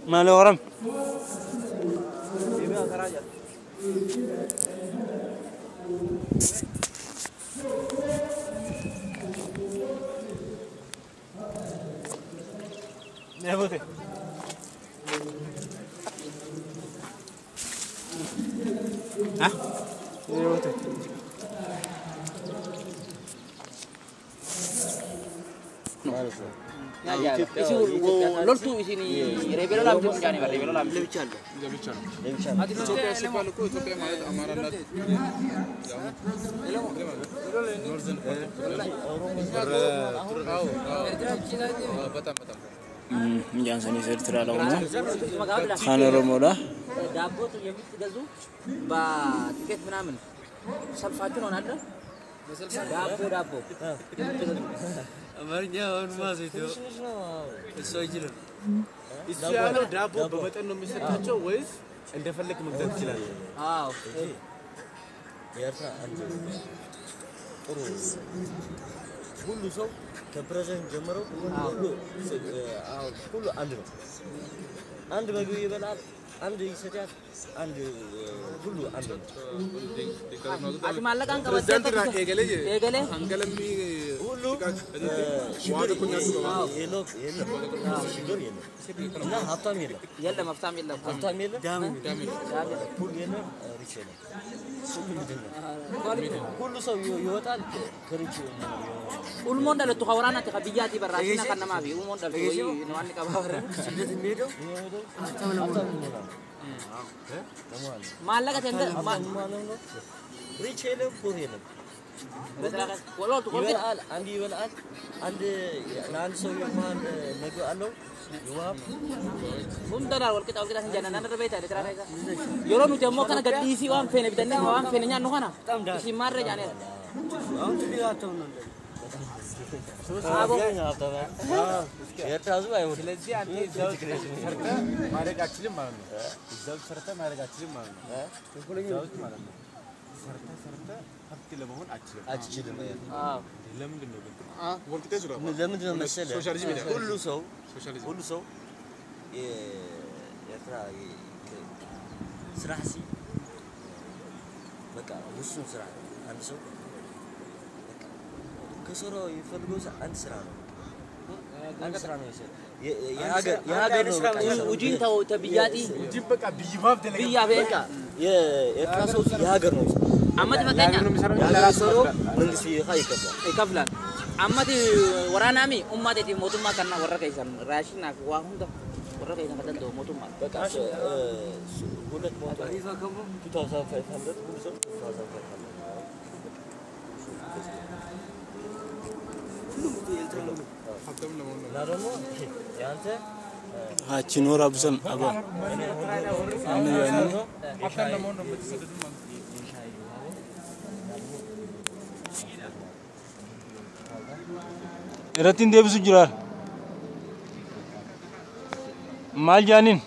ما له غرم نبوته ها نبوته isi loltu isini rebelo lam jani ba rebelo lam lebichallo adi no ke sepalo ko to ke ማለት አማራላት በጣም ጃንሰን ኤርትራ ላይ ነው ካኖሮ ሞላ ዳቦ የምትገዙ በቲኬት ምናምን ሰልፋችሁ ነው አይደል ዳቦ አማርኛ አሁን ማዘይቶ እሱ አይችልም እሱ ያለው ዳቦ በመጠን ነው የሚሰጣቸው ወይስ እንደፈለክ መግዛት ይችላል? አዎ የኤርትራ አንድ ጥሩ ሁሉ ሰው ከፕሬዝዳንት ጀምሮ ሁሉ አንድ ነው። አንድ ምግብ ይበላል፣ አንድ ይሰጣል፣ አንድ ሁሉ አንድ ነው። አዲ ማለቃን ከበሰተ ኤገሌ አንገለሚ ሁሉ የለም እና ሀብታም የለም ሁሉ የለም ሪች የለም ሁሉ ሰው ይወጣል ከሪች ሁሉ እንደለ ተኸወራና ተኸቢያቲ በራሽና ከነማቢ ሁሉ እንደለ ወይ ነው አንቀ ባወረ ስደት የሚሄደው ማለቃ ተንደ ሪች የለም ፖር የለም ወሎቱ ይበላል አንድ ይበላል አንድ ለአንድ ሰው የማን ምግብ አለው ይዋብ ሁንደና ወልቀጣ ወልቀጣ እንጀና ነነ በይታ ለትራ ካይዛ የሮኑ ደግሞ ከነ ገዲሲ ዋን ፌነ ቢደነ ዋን ፌነኛ ነው ሆና እሺ ማረጃ ነው አሁን ትቢያተው ነው አቦ የታዙ አይወድ ስለዚህ አንተ እዛው ሰርተ ማድረግ አትችልም ማለት ነው። እዛው ሰርተ ማድረግ አትችልም ማለት ነው። እዛው ማለት ነው። ሰርተ ሀብት ለመሆን አትችልም። አዎ ለምንድን ነው ግን ወልቂጤ ዙራ ለምንድን ነው መሰለህ ሶሻሊዝም ሁሉ ሰው የኤርትራ ስራሲ በቃ ውሱን ስራ አንድ ሰው ከሰራው ይፈልገው አንድ ስራ ነው የሀገር ስራ ውጂን ተው ተብያቲ ጅብ በቃ ቢይባብ ደለጋ ቢያበ የኤርትራ ሰው የሀገር ነው አመት መገኛ ያላሰሩ መንግስት ይከፍላል አመት ወራናሚ ኡማቴቲ ሞቱማ ከና ወረከይሰን ራሽና ዋሁንደ ወረከይሰን ከደንዶ ሞቱማ በቃ ሁለት ሞቱ 2500 ሁሉ ሰው 2500 ሀቺኖራ ብሰም አባ ረቲን ደብሱ ጅራል ማልጃኒን